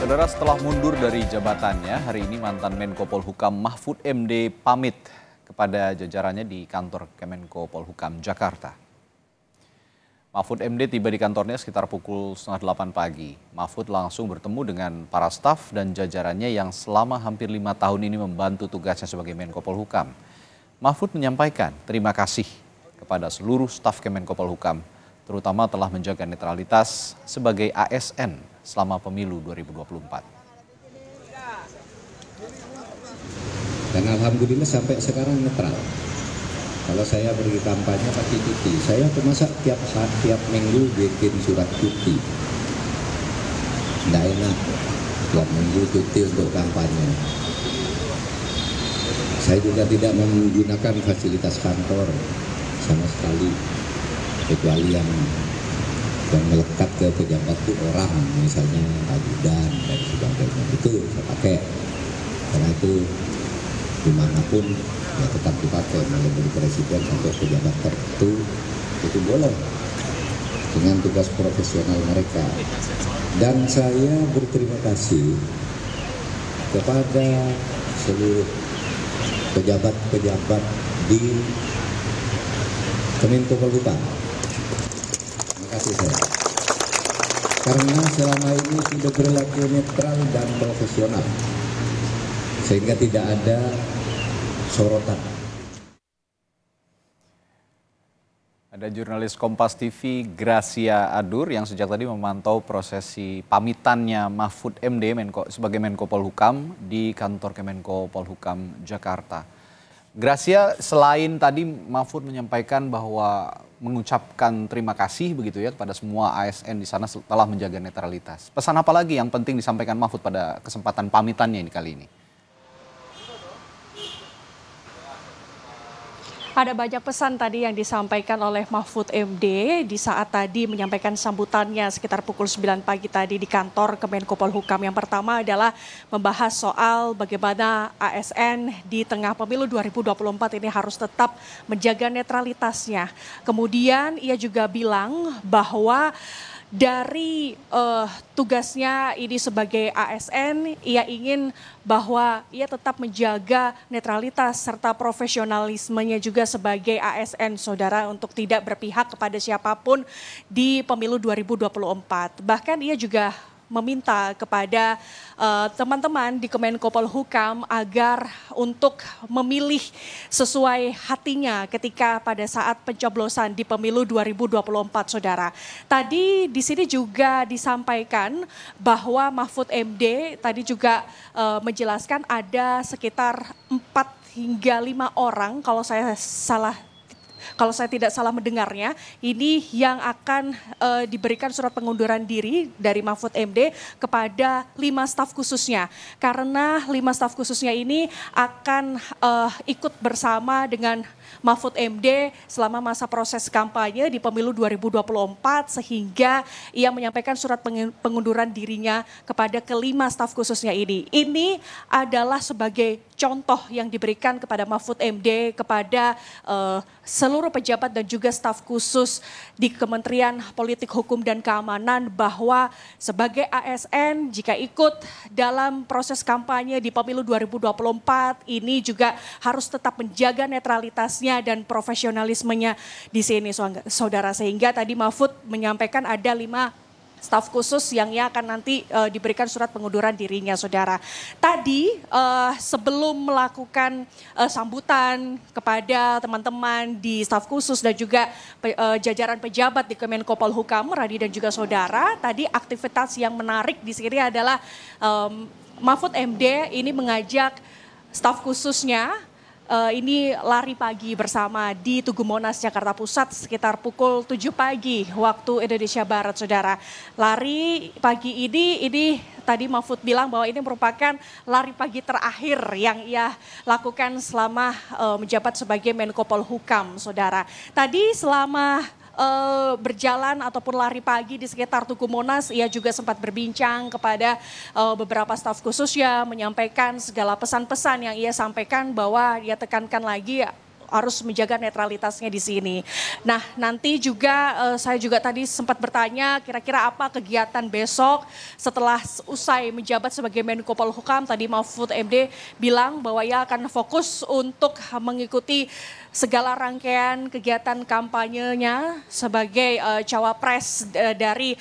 Saudara, setelah mundur dari jabatannya, hari ini mantan Menko Polhukam Mahfud MD pamit kepada jajarannya di kantor Kemenko Polhukam Jakarta. Mahfud MD tiba di kantornya sekitar pukul 7:30 pagi. Mahfud langsung bertemu dengan para staf dan jajarannya yang selama hampir 5 tahun ini membantu tugasnya sebagai Menko Polhukam. Mahfud menyampaikan terima kasih kepada seluruh staf Kemenko Polhukam, terutama telah menjaga netralitas sebagai ASN selama pemilu 2024. Dan alhamdulillah sampai sekarang netral. Kalau saya pergi kampanye pakai cuti, saya masa tiap minggu bikin surat cuti. Nggak enak, tiap minggu cuti untuk kampanye. Saya juga tidak menggunakan fasilitas kantor sama sekali, kecuali yang melekat ke pejabat itu orang, misalnya ajudan dan sebagainya, itu saya pakai. Karena itu dimanapun ya tetap dipakai, mulai dari presiden sampai pejabat tertentu itu boleh dengan tugas profesional mereka. Dan saya berterima kasih kepada seluruh pejabat-pejabat di Kemenko Polhukam. Terima kasih saya. Karena selama ini sudah berlaku netral dan profesional, sehingga tidak ada sorotan. Ada jurnalis Kompas TV Gracia Adur yang sejak tadi memantau prosesi pamitannya Mahfud MD sebagai Menko Polhukam di kantor Kemenko Polhukam Jakarta. Gracia, selain tadi Mahfud menyampaikan bahwa mengucapkan terima kasih begitu ya kepada semua ASN di sana setelah menjaga netralitas. Pesan apa lagi yang penting disampaikan Mahfud pada kesempatan pamitannya ini kali ini? Ada banyak pesan tadi yang disampaikan oleh Mahfud MD di saat tadi menyampaikan sambutannya sekitar pukul 9 pagi tadi di kantor Kemenko Polhukam. Yang pertama adalah membahas soal bagaimana ASN di tengah pemilu 2024 ini harus tetap menjaga netralitasnya. Kemudian ia juga bilang bahwa dari tugasnya ini sebagai ASN, ia ingin bahwa ia tetap menjaga netralitas serta profesionalismenya juga sebagai ASN, saudara, untuk tidak berpihak kepada siapapun di pemilu 2024. Bahkan ia juga meminta kepada teman-teman di Kemenko Polhukam agar untuk memilih sesuai hatinya ketika pada saat pencoblosan di pemilu 2024, saudara. Tadi di sini juga disampaikan bahwa Mahfud MD tadi juga menjelaskan ada sekitar 4 hingga 5 orang kalau saya tidak salah mendengarnya, ini yang akan diberikan surat pengunduran diri dari Mahfud MD kepada 5 staf khususnya. Karena 5 staf khususnya ini akan ikut bersama dengan Mahfud MD selama masa proses kampanye di pemilu 2024, sehingga ia menyampaikan surat pengunduran dirinya kepada ke-5 staf khususnya ini. Ini adalah sebagai contoh yang diberikan kepada Mahfud MD kepada seluruh pejabat dan juga staf khusus di Kementerian Politik Hukum dan Keamanan bahwa sebagai ASN jika ikut dalam proses kampanye di pemilu 2024 ini juga harus tetap menjaga netralitasnya dan profesionalismenya di sini, saudara. Sehingga tadi Mahfud menyampaikan ada 5 staf khusus yang akan nanti diberikan surat pengunduran dirinya, saudara. Tadi sebelum melakukan sambutan kepada teman-teman di staf khusus dan juga jajaran pejabat di Kemenko Polhukam, Radi dan juga saudara, tadi aktivitas yang menarik di sini adalah Mahfud MD ini mengajak staf khususnya ini lari pagi bersama di Tugu Monas, Jakarta Pusat sekitar pukul 7 pagi waktu Indonesia Barat, saudara. Lari pagi ini tadi Mahfud bilang bahwa ini merupakan lari pagi terakhir yang ia lakukan selama menjabat sebagai Menko Polhukam, saudara. Tadi selama berjalan ataupun lari pagi di sekitar Tugu Monas, ia juga sempat berbincang kepada beberapa staf khususnya, menyampaikan segala pesan-pesan yang ia sampaikan bahwa ia tekankan lagi harus menjaga netralitasnya di sini. Nah, nanti juga saya juga tadi sempat bertanya kira-kira apa kegiatan besok setelah usai menjabat sebagai Menko Polhukam. Tadi Mahfud MD bilang bahwa ia akan fokus untuk mengikuti segala rangkaian kegiatan kampanyenya sebagai cawapres dari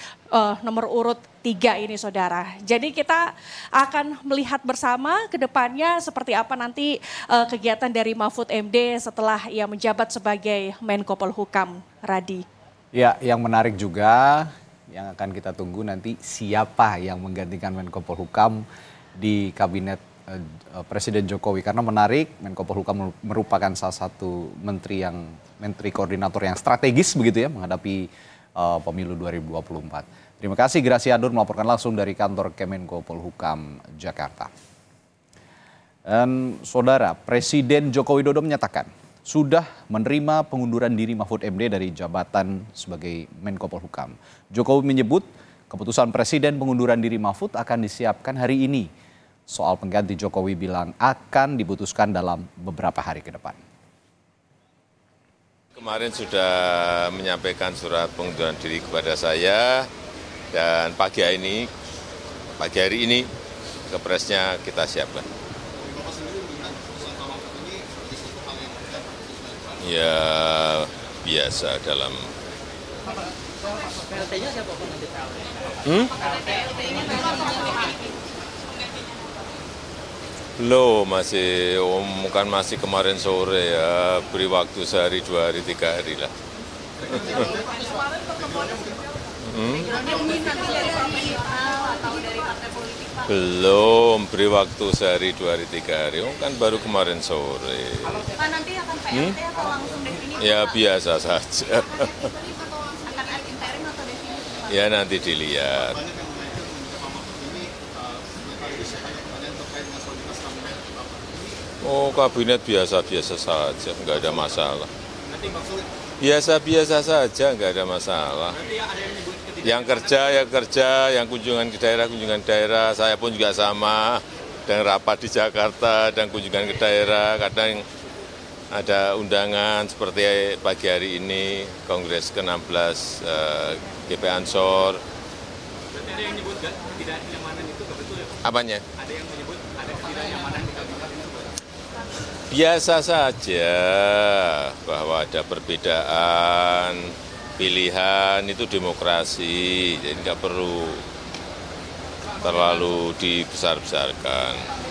nomor urut 3 ini, saudara. Jadi kita akan melihat bersama ke depannya seperti apa nanti kegiatan dari Mahfud MD setelah ia menjabat sebagai Menko Polhukam, Radi. Ya, yang menarik juga yang akan kita tunggu nanti siapa yang menggantikan Menko Polhukam di kabinet Presiden Jokowi, karena menarik, Menko Polhukam merupakan salah satu menteri koordinator yang strategis begitu ya menghadapi pemilu 2024. Terima kasih Gracia Adur melaporkan langsung dari kantor Kemenko Polhukam Jakarta. Dan saudara, Presiden Joko Widodo menyatakan sudah menerima pengunduran diri Mahfud MD dari jabatan sebagai Menko Polhukam. Jokowi menyebut keputusan Presiden pengunduran diri Mahfud akan disiapkan hari ini. Soal pengganti Jokowi bilang akan diputuskan dalam beberapa hari ke depan. Kemarin sudah menyampaikan surat pengunduran diri kepada saya dan pagi hari ini kepresnya kita siapkan. Ya biasa dalam. PLT-nya siapa Pak nanti? Belum, masih kemarin sore ya, beri waktu sehari, 2 hari, 3 hari lah. Belum, beri waktu sehari, 2 hari, 3 hari, kan baru kemarin sore. Pak, nanti akan PLT atau langsung definisi? Ya biasa saja. Akan interim atau definisi? Ya nanti dilihat. Oh, kabinet biasa-biasa saja, nggak ada masalah. Biasa-biasa saja, nggak ada masalah. Yang kerja, ya kerja, yang kunjungan ke daerah, saya pun juga sama. Dan rapat di Jakarta, dan kunjungan ke daerah, kadang ada undangan seperti pagi hari ini, Kongres ke-16 GP Ansor. Berarti ada yang menyebut tidak nyamanan itu, betul ya? Apanya? Ada yang menyebut ada ketidaknyamanan di kabinet itu? Biasa saja bahwa ada perbedaan pilihan, itu demokrasi, jadi nggak perlu terlalu dibesar-besarkan.